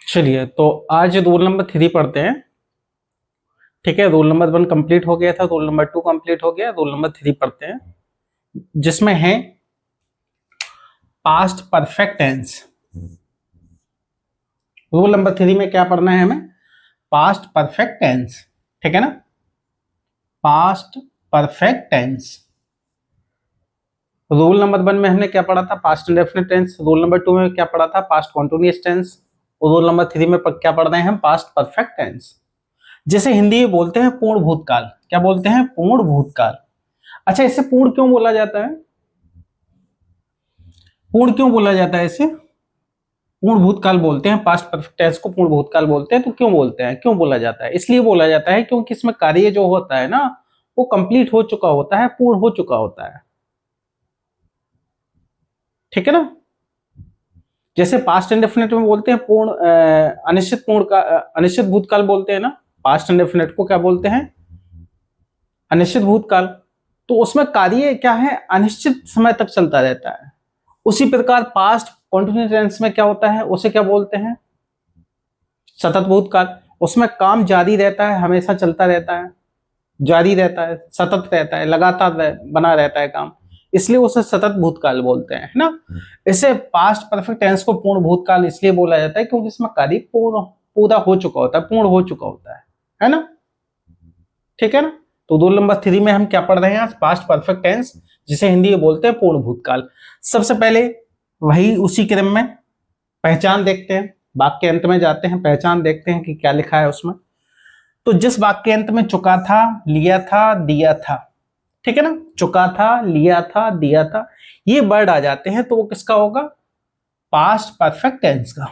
चलिए, तो आज रोल नंबर 3 पढ़ते हैं। ठीक है, रोल नंबर 1 कंप्लीट हो गया था, रोल नंबर 2 कंप्लीट हो गया, रोल नंबर 3 पढ़ते हैं, जिसमें है past perfect tense. Roll number 3 में क्या पढ़ना है हमें? Past perfect tense. ठीक है ना, past perfect tense. Roll number 1 में हमने क्या पढ़ा था? Past indefinite tense. Roll number 2 में क्या पढ़ा था? Past continuous tense. और रोल नंबर 3 में क्या पढ़ रहे हैं हम? पास्ट परफेक्ट टेंस, जिसे हिंदी में बोलते हैं पूर्ण भूतकाल। क्या बोलते हैं? पूर्ण भूतकाल। अच्छा, इसे पूर्ण क्यों बोला जाता है? पूर्ण क्यों बोला जाता है इसे? पूर्ण भूतकाल बोलते हैं, पास्ट परफेक्ट टेंस को पूर्ण भूतकाल बोलते हैं। तो क्यों बोलते हैं, क्यों बोला जाता है? इसलिए बोला जाता है क्योंकि इसमें कार्य जो होता है ना, वो कंप्लीट हो चुका होता है, पूर्ण हो चुका होता है। ठीक है ना, जैसे पास्ट इंडेफिनिट में बोलते हैं पूर्ण अनिश्चित पूर्ण का अनिश्चित भूतकाल बोलते हैं ना। पास्ट इंडेफिनिट को क्या बोलते हैं? अनिश्चित भूतकाल। तो उसमें कार्य क्या है? अनिश्चित समय तक चलता रहता है। उसी प्रकार पास्ट कॉन्टिन्यूअस टेंस में क्या होता है? उसे क्या बोलते हैं? सतत भूतकाल। उसमें काम जारी रहता है, हमेशा चलता रहता है, जारी रहता है, सतत रहता है, लगातार बना रहता है काम, इसलिए उसे सतत भूतकाल बोलते हैं, है ना। इसे पास्ट परफेक्ट टेंस को पूर्ण भूतकाल इसलिए बोला जाता है क्योंकि इसमें कार्य पूरा हो चुका होता है, पूर्ण हो चुका होता है ना। ठीक है ना, तो रोल नंबर 3 में हम क्या पढ़ रहे हैं आज? पास्ट परफेक्ट टेंस, जिसे हिंदी में बोलते हैं पूर्ण भूतकाल। सबसे पहले वही उसी क्रम में पहचान देखते हैं, वाक्य के अंत में जाते हैं, पहचान देखते हैं कि क्या लिखा है उसमें। तो जिस वाक्य के अंत में चुका था, लिया था, दिया था, ठीक है ना, चुका था, लिया था, दिया था, ये वर्ड आ जाते हैं तो वो किसका होगा? पास्ट परफेक्ट टेंस का।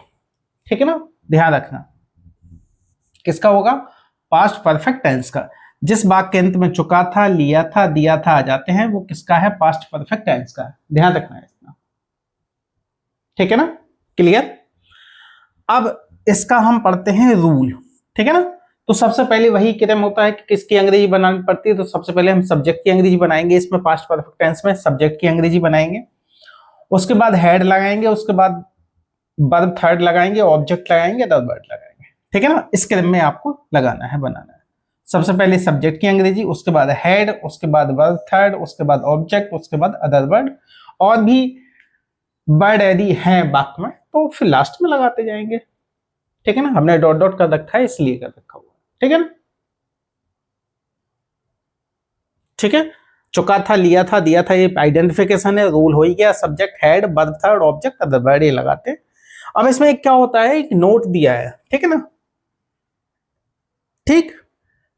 ठीक है ना, ध्यान रखना, किसका होगा? पास्ट परफेक्ट टेंस का। जिस वाक्य के अंत में चुका था, लिया था, दिया था आ जाते हैं, वो किसका है? पास्ट परफेक्ट टेंस का। ध्यान रखना है इतना। ठीक है ना, क्लियर। अब इसका हम पढ़ते हैं रूल। ठीक है ना, तो सबसे पहले वही क्रम होता है कि किसकी अंग्रेजी बनानी पड़ती है। तो सबसे पहले हम सब्जेक्ट की अंग्रेजी बनाएंगे, इसमें पास्ट परफेक्ट टेंस में सब्जेक्ट की अंग्रेजी बनाएंगे, उसके बाद हेड लगाएंगे, उसके बाद वर्ब थर्ड लगाएंगे, ऑब्जेक्ट लगाएंगे, अदर वर्ड लगाएंगे। ठीक है ना, इस क्रम में आपको लगाना है, बनाना है। सबसे पहले सब्जेक्ट की अंग्रेजी, उसके बाद हेड, उसके बाद वर्ब थर्ड, उसके बाद ऑब्जेक्ट, उसके बाद अदर वर्ड, और भी वर्ड यदि हैं वाक्य में तो फिर लास्ट में लगाते जाएंगे। ठीक है ना, हमने डॉट डॉट कर रखा है इसलिए कर रखा हुआ। ठीक है ना, ठीक है। चुका था, लिया था, दिया था, ये आइडेंटिफिकेशन है, रूल हो ही गया। Subject, head, verb third, object, other word, ये लगाते हैं। अब इसमें एक क्या होता है, एक नोट दिया है। ठीक है ना, ठीक,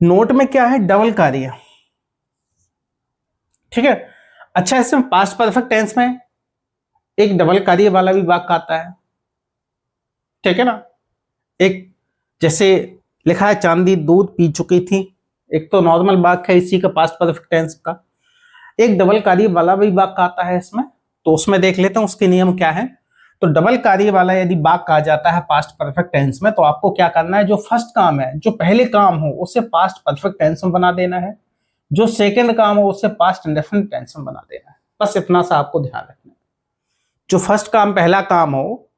नोट में क्या है? डबल कार्य। ठीक है, अच्छा, इसमें पास्ट परफेक्ट टेंस में एक डबल कार्य वाला भी वाक्य आता है। ठीक है ना, एक जैसे लिखा है चांदी दूध पी चुकी थी, एक तो नॉर्मल वाक्य है इसी का पास्ट परफेक्ट टेंस का, एक डबल कार्य वाला भी वाक्य आता है इसमें। तो उसमें देख लेते हैं उसके नियम क्या है। तो डबल कार्य वाला यदि वाक्य आ जाता है पास्ट परफेक्ट टेंस में, तो आपको क्या करना है? जो फर्स्ट काम है, जो पहले काम हो, उसे पास्ट परफेक्ट टेंस में बना देना है। जो सेकंड काम हो, उसे पास्ट इंडेफिनिट टेंस में बना देना है। बस इतना सा आपको ध्यान रखना है। जो फर्स्ट काम, पहला काम हो,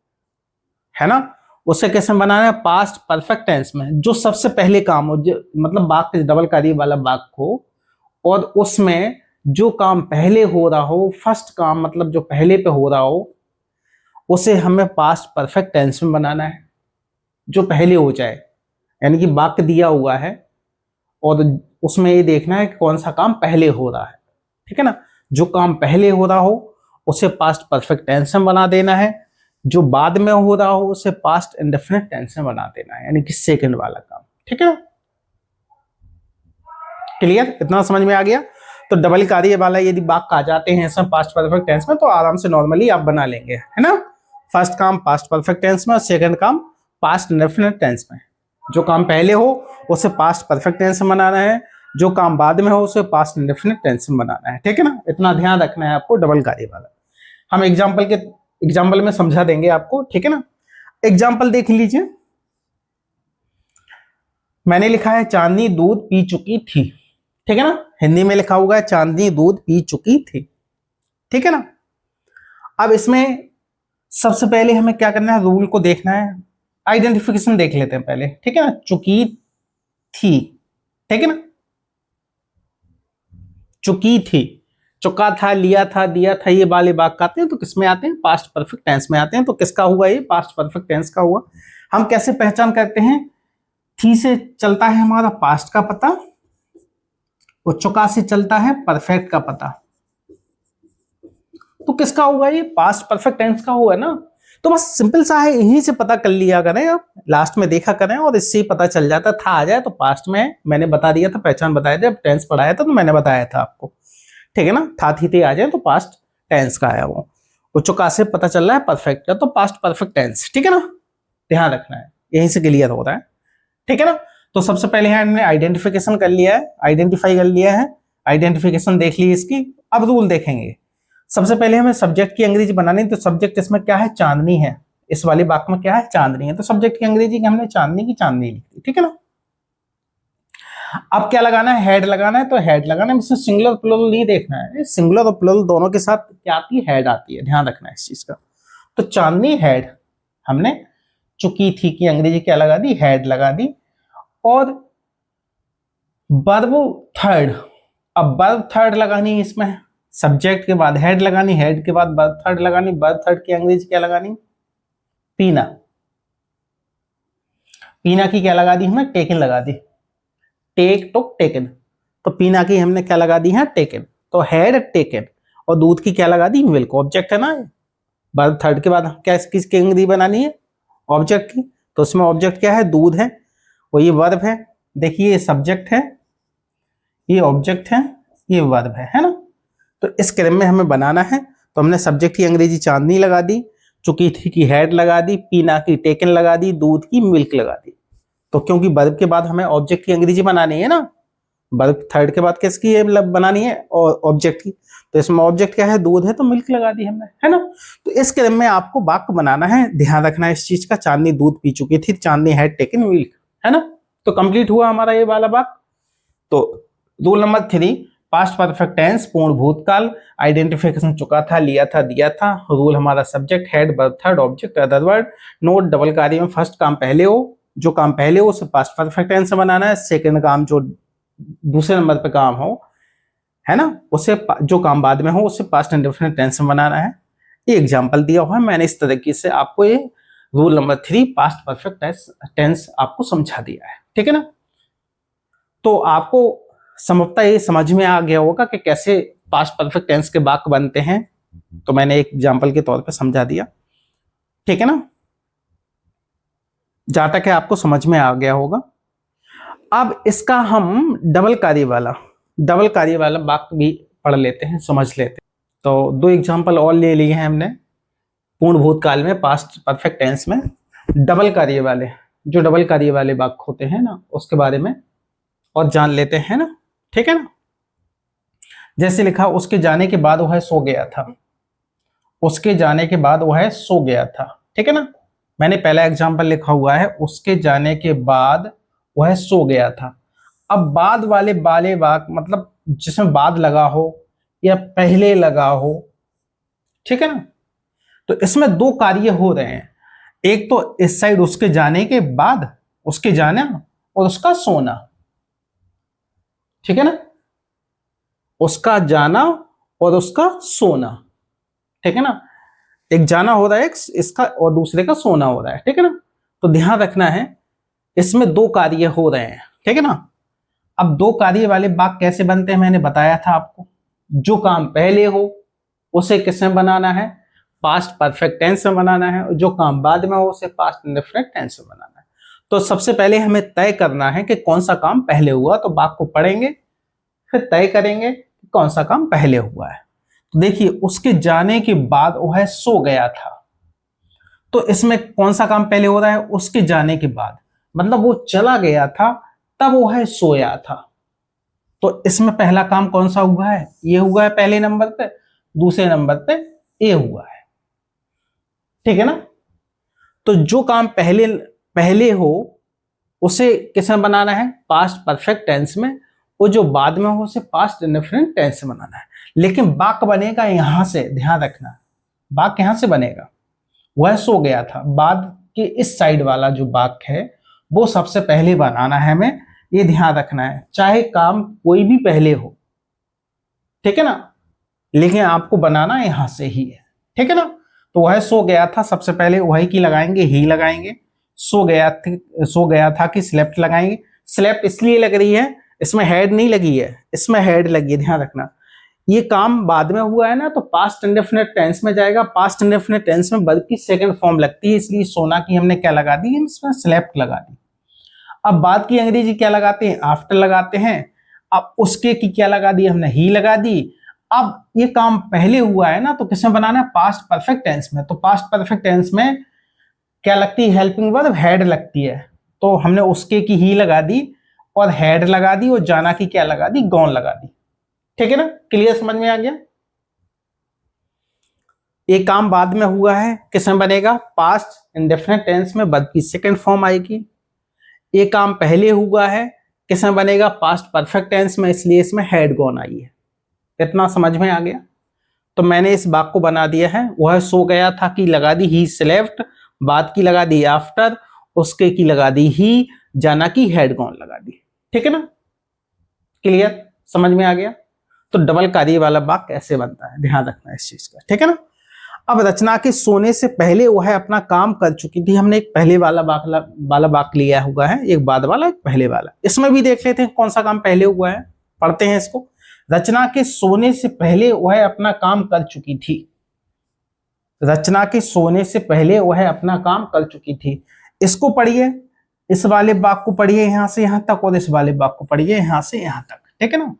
है ना, उसे कैसे बनाना है? पास्ट परफेक्ट टेंस में। जो सबसे पहले काम हो, जो मतलब वाक्य डबल कार्य वाला वाक्य हो, और उसमें जो काम पहले हो रहा हो, फर्स्ट काम मतलब जो पहले पे हो रहा हो, उसे हमें पास्ट परफेक्ट टेंस में बनाना है, जो पहले हो जाए। यानी कि वाक्य दिया हुआ है और उसमें ये देखना है कि कौन सा काम पहले हो रहा है। ठीक है ना, जो काम पहले हो रहा हो उसे पास्ट परफेक्ट टेंस में बना देना है, जो बाद में हो रहा हो उसे पास्ट इंडेफिनिट टेंस में बना देना है, यानी कि सेकंड वाला काम। ठीक है ना, क्लियर, इतना समझ में आ गया। तो डबल कार्य वाला यदि वाक्य आ जाते हैं इसमें पास्ट परफेक्ट टेंस में, तो आराम से नॉर्मली आप बना लेंगे, है ना। फर्स्ट काम पास्ट परफेक्ट टेंस में, सेकंड काम पास्ट इंडेफिनिट टेंस में। जो काम पहले हो उसे पास्ट परफेक्ट टेंस में बनाना है, जो काम बाद में हो उसे पास्ट इंडेफिनिट टेंस में बनाना है। ठीक है ना, इतना ध्यान रखना है आपको डबल कार्य वाला। हम एग्जाम्पल में समझा देंगे आपको। ठीक है ना, एग्जाम्पल देख लीजिए। मैंने लिखा है चांदनी दूध पी चुकी थी। ठीक है ना, हिंदी में लिखा हुआ है चांदनी दूध पी चुकी थी। ठीक है ना, अब इसमें सबसे पहले हमें क्या करना है? रूल को देखना है। आइडेंटिफिकेशन देख लेते हैं पहले, ठीक है ना। चुकी थी, ठीक है ना, चुकी थी, चुका था, लिया था, दिया था, ये वाले वाक्य आते हैं तो किसमें आते हैं, पास्ट परफेक्ट टेंस में आते हैं। तो किसका हुआ, ये पास्ट परफेक्ट टेंस का हुआ। हम कैसे पहचान करते हैं, थी से चलता है हमारा पास्ट का पता, और चुका से चलता है परफेक्ट का पता। तो किसका होगा, ये पास्ट परफेक्ट टेंस का हुआ ना। तो बस सिंपल सा है, यहीं से पता कर लिया करें, आप लास्ट में देखा करें और इससे ही पता चल जाता। था आ जाए तो पास्ट में मैंने बता दिया था, पहचान बताया था, जब टेंस पढ़ाया था तो मैंने बताया था आपको, ठीक है ना। था थी थे आ जाए तो पास्ट टेंस का आया वो चुका से पता चल रहा है परफेक्ट का, तो पास्ट परफेक्ट टेंस, ठीक है ना, ध्यान रखना है, यहीं से क्लियर हो रहा है, ठीक है ना। तो सबसे पहले हमने आइडेंटिफिकेशन कर लिया है, आइडेंटिफाई कर लिया है, आइडेंटिफिकेशन देख ली इसकी। अब रूल देखेंगे। सबसे पहले हमें सब्जेक्ट की अंग्रेजी बनानी, तो सब्जेक्ट इसमें क्या है, चांदनी है, इस वाले वाक्य में क्या है, चांदनी है, तो सब्जेक्ट की अंग्रेजी हमने चांदनी की चांदनी लिखी, ठीक है ना। अब क्या लगाना है, हेड लगाना है, तो हेड लगाना है, इसमें सिंगुलर प्लूरल नहीं देखना है, सिंगुलर और प्लूरल दोनों के साथ क्या आती है, हेड आती है, ध्यान रखना है इस चीज का। तो चांदनी हेड, हमने चुकी थी की अंग्रेजी क्या लगा दी, हेड लगा दी। और वर्ब थर्ड, अब वर्ब थर्ड लगानी है इसमें, सब्जेक्ट के बाद हेड लगानी, हेड के बाद वर्ब थर्ड लगानी, वर्ब थर्ड की अंग्रेजी क्या लगानी, पीना, पीना की क्या लगा दी हमने, टेकन लगा दी, टेक टुक टेकन, तो पीना की हमने क्या लगा दी है, टेकन, तो हेड टेकन। और दूध की क्या लगा दी, मिल्क, ऑब्जेक्ट है ना, वर्ब थर्ड के बाद क्या किसकी अंग्रेजी बनानी है, ऑब्जेक्ट की, तो उसमें ऑब्जेक्ट क्या है, दूध है, और ये वर्ब है, देखिए ये सब्जेक्ट है, ये ऑब्जेक्ट है, ये वर्ब है ना। तो इस क्रम में हमें बनाना है, तो हमने सब्जेक्ट की अंग्रेजी चांदनी लगा दी, चुकी थी की हेड लगा दी, पीना की टेकन लगा दी, दूध की मिल्क लगा दी। तो क्योंकि वर्ब के बाद हमें ऑब्जेक्ट की अंग्रेजी बनानी है ना, वर्ब थर्ड के बाद किसकी बनानी है, और ऑब्जेक्ट की, तो इसमें ऑब्जेक्ट क्या है, दूध है, तो मिल्क लगा दी हमने, है ना। तो इस क्रम में आपको वाक्य बनाना है, ध्यान रखना है इस चीज का, चांदनी दूध पी चुकी थी, चांदनी हैड टेकन मिल्क, है ना। तो कंप्लीट हुआ हमारा ये वाला वाक्य। तो rule number 3, past perfect tense, पूर्ण भूतकाल, आइडेंटिफिकेशन चुका था, लिया था, दिया था, रूल हमारा subject head verb third object other word. Note, double कार्य में फर्स्ट काम पहले हो, जो काम पहले हो उसे पास्ट परफेक्ट टेंस में बनाना है, सेकंड काम जो दूसरे नंबर पे काम हो, है ना, उसे जो काम बाद में हो उसे पास्ट इंडेफिनिट टेंस में बनाना है। ये एग्जांपल दिया हुआ है मैंने, इस तरीके से आपको ये rule number 3 past perfect tense आपको समझा दिया है, ठीक है ना। तो आपको संभवतः ये समझ में आ गया होगा कि कैसे पास्ट परफेक्ट टेंस के वाक्य बनते हैं, तो मैंने एक एग्जांपल के तौर पे समझा दिया, ठीक है ना, जहां तक है आपको समझ में आ गया होगा। अब इसका हम डबल कार्य वाला वाक्य भी पढ़ लेते हैं, समझ लेते हैं। तो दो एग्जांपल और ले लिए हैं हमने पूर्ण भूतकाल में, पास्ट परफेक्ट टेंस में, डबल कार्य वाले, जो डबल कार्य वाले वाक्य होते हैं ना उसके बारे में और जान लेते हैं ना, ठीक है ना। जैसे लिखा, उसके जाने के बाद वह सो गया था, उसके जाने के बाद वह सो गया था, ठीक है ना। मैंने पहला एग्जांपल लिखा हुआ है, उसके जाने के बाद वह सो गया था। अब बाद वाले वाक्य मतलब जिसमें बाद लगा हो या पहले लगा हो, ठीक है ना। तो इसमें दो कार्य हो रहे हैं, एक तो इस साइड उसके जाने के बाद, उसके जाना और उसका सोना, ठीक है ना, उसका जाना और उसका सोना, ठीक है ना। एक जाना हो रहा है इसका और दूसरे का सोना हो रहा है, ठीक है ना। तो ध्यान रखना है इसमें दो कार्य हो रहे हैं, ठीक है ना। अब दो कार्य वाले वाक्य कैसे बनते हैं मैंने बताया था आपको, जो काम पहले हो उसे किसमें बनाना है, पास्ट परफेक्ट टेंस में बनाना है, और जो काम बाद में हो उसे पास्ट इंडेफिनिट टेंस में बनाना है। तो सबसे पहले हमें तय करना है कि कौन सा काम पहले हुआ, तो वाक्य को पढ़ेंगे फिर तय करेंगे कि कौन सा काम पहले हुआ है। तो देखिए, उसके जाने के बाद वह सो गया था, तो इसमें कौन सा काम पहले हो रहा है, उसके जाने के बाद, मतलब वो चला गया था तब वह सोया था। तो इसमें पहला काम कौन सा हुआ है, ये हुआ है पहले नंबर पे, दूसरे नंबर पे ये हुआ है, ठीक है ना। तो जो काम पहले पहले हो उसे किसमें बनाना है, पास्ट परफेक्ट टेंस में, और जो बाद में हो उसे पास्ट इंडेफिनिट टेंस में बनाना है। लेकिन वाक्य बनेगा यहां से, ध्यान रखना, वाक्य यहां से बनेगा, वह सो गया था, बाद कि इस साइड वाला जो वाक्य है वो सबसे पहले बनाना है, हमें ये ध्यान रखना है, चाहे काम कोई भी पहले हो, ठीक है ना, लेकिन आपको बनाना यहां से ही है, ठीक है ना। तो वह सो गया था, सबसे पहले वही की लगाएंगे, ही लगाएंगे। सो गया था कि स्लेप्ट लगाएंगे। स्लेप्ट इसलिए लग रही है, इसमें हेड नहीं लगी है, इसमें हेड लगी है, ध्यान रखना। ये काम बाद में हुआ है ना, तो पास्ट इंडेफिनिट टेंस में जाएगा। पास्ट इंडेफिनिट टेंस में वर्ब की सेकंड फॉर्म लगती है, इसलिए सोना की हमने क्या लगा दी, इसमें स्लेप्ट लगा दी। अब बाद की अंग्रेजी क्या लगाते हैं, आफ्टर लगाते हैं। अब उसके की क्या लगा दी हमने, ही लगा दी। अब ये काम पहले हुआ है ना, तो किसमें बनाना है, पास्ट परफेक्ट टेंस में। तो पास्ट परफेक्ट टेंस में क्या लगती है, हेल्पिंग वर्ब हेड लगती है। तो हमने उसके की ही लगा दी और हेड लगा दी, और जाना की क्या लगा दी, गॉन लगा दी, ठीक है ना। क्लियर, समझ में आ गया। ये काम बाद में हुआ है, किसमें बनेगा, पास्ट इंडेफिनिट टेंस में वर्ब की सेकंड फॉर्म आएगी। ये काम पहले हुआ है, किसमें बनेगा, पास्ट परफेक्ट टेंस में, इसलिए इसमें हेड गॉन आई है। इतना समझ में आ गया। तो मैंने इस वाक्य को बना दिया है, वह सो गया था की लगा दी ही स्लेप्ट, बाद की लगा दी आफ्टर, उसके की लगा दी ही, जाना की हेड गॉन लगा दी, ठीक है ना। क्लियर, समझ में आ गया। तो डबल कार्य वाला वाक्य कैसे बनता है, ध्यान रखना इस चीज का, ठीक है ना। अब रचना के सोने से पहले वह अपना काम कर चुकी थी। हमने एक पहले वाला वाक्य लिया हुआ है, एक बाद वाला, एक पहले वाला। इसमें भी देख लेते हैं कौन सा काम पहले हुआ है, पढ़ते हैं इसको। रचना के सोने से पहले वह अपना काम कर चुकी थी। रचना के सोने से पहले वह अपना काम कर चुकी थी। इसको पढ़िए, इस वाले वाक्य को पढ़िए यहां से यहां तक, और इस वाले वाक्य को पढ़िए यहां से यहां तक, ठीक है ना।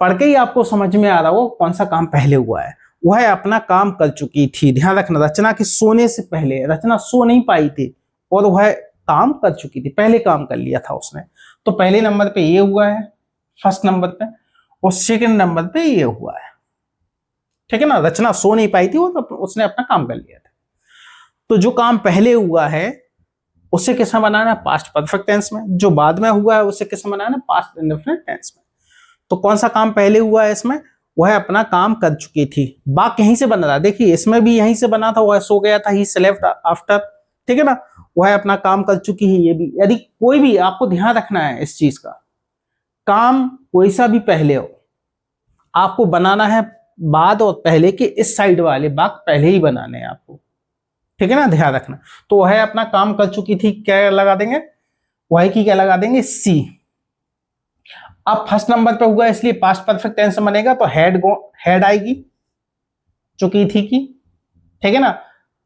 पढ़ के ही आपको समझ में आ रहा हो कौन सा काम पहले हुआ है। वह अपना काम कर चुकी थी, ध्यान रखना। रचना के सोने से पहले, रचना सो नहीं पाई थी और वह काम कर चुकी थी, पहले काम कर लिया था उसने। तो पहले नंबर पे ये हुआ है, फर्स्ट नंबर पे, और सेकंड नंबर पे ये हुआ है, ठीक है ना। रचना सो नहीं पाई थी और उसने अपना काम कर लिया था। तो जो काम पहले हुआ है उसे किसमें बनाना है, पास्ट परफेक्ट टेंस में। जो बाद में हुआ है उसे किसमें बनाना है, पास्ट इंडेफिनिट टेंस में। तो कौन सा काम पहले हुआ है इसमें, वह अपना काम कर चुकी थी। वाक्य यहीं से बन रहा है, देखिए इसमें भी यहीं से बना था, वह सो गया था, ही स्लेप्ट आफ्टर, ठीक है ना। वह अपना काम कर चुकी है, ये भी। यदि कोई भी, आपको ध्यान रखना है इस चीज का, काम कोई सा भी पहले हो, आपको बनाना है बाद और पहले के इस साइड वाले वाक्य पहले ही बनाने हैं आपको, ठीक है ना, ध्यान रखना। तो वह अपना काम कर चुकी थी, क्या लगा देंगे, वह की क्या लगा देंगे, सी। अब फर्स्ट नंबर पे हुआ इसलिए पास्ट परफेक्ट टेंस बनेगा, तो हेड आएगी चुकी थी की, ठीक है ना।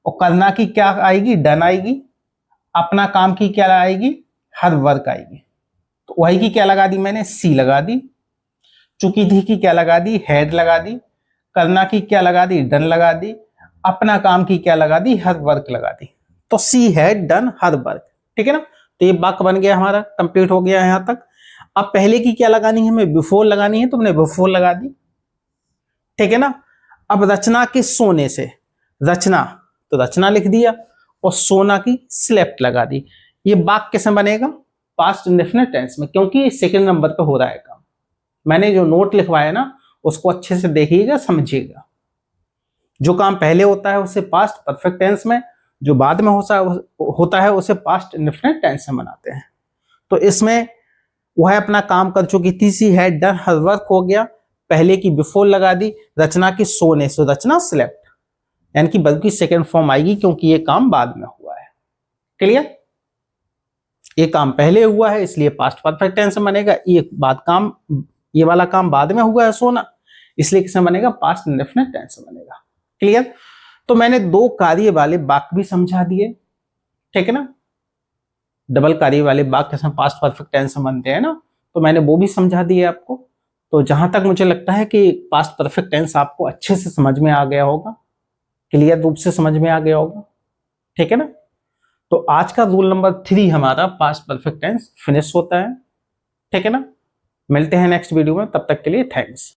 और करना की क्या आएगी, डन आएगी। अपना काम की क्या आएगी, हर वर्क आएगी। तो वही की क्या लगा दी मैंने, सी लगा दी। चुकी थी की क्या लगा दी, हेड लगा दी। करना की क्या लगा दी, डन लगा दी। अपना काम की क्या लगा दी, हर वर्क लगा दी। तो she had done her work, ठीक है ना। तो ये वाक्य बन गया हमारा, कंप्लीट हो गया यहां तक। अब पहले की क्या लगानी है, हमें बिफोर लगानी है, तुमने बिफोर लगा दी, ठीक है ना। अब रचना के सोने से, रचना तो रचना लिख दिया, और सोना की स्लेप्ट लगा दी। ये वाक्य कैसे बनेगा, पास्ट इंडेफिनिट टेंस में, क्योंकि सेकंड नंबर पे हो रहा है काम। मैंने जो नोट लिखवाया ना उसको अच्छे से देखिएगा, समझिएगा। जो काम पहले होता है उसे पास्ट परफेक्ट टेंस में, जो बाद में होता है उसे पास्ट इंडेफिनिट टेंस में बनाते हैं। तो इसमें वह अपना काम कर चुकी थी, she had done her work हो गया, पहले की बिफोर लगा दी। रचना की सोने से, रचना स्लेप्ट, यानी कि बल्कि सेकंड फॉर्म आएगी क्योंकि ये काम बाद में हुआ है। क्लियर, ये काम पहले हुआ है इसलिए पास्ट परफेक्ट टेंस में बनेगा। ये वाला काम बाद में हुआ है सोना, इसलिए किसमें बनेगा, पास्ट इंडेफिनिट टेंस में बनेगा। क्लियर। तो मैंने दो कार्य वाले वाक्य भी समझा दिए, ठीक है ना। डबल कार्य वाले वाक्य कैसे पास्ट परफेक्ट टेंस में बनते हैं ना, तो मैंने वो भी समझा दिए आपको। तो जहां तक मुझे लगता है कि पास्ट परफेक्ट टेंस आपको अच्छे से समझ में आ गया होगा, क्लियर रूप से समझ में आ गया होगा, ठीक है ना। तो आज का रूल नंबर 3 हमारा पास्ट परफेक्ट टेंस फिनिश होता है, ठीक है ना। मिलते हैं नेक्स्ट वीडियो में, तब तक के लिए थैंक्स।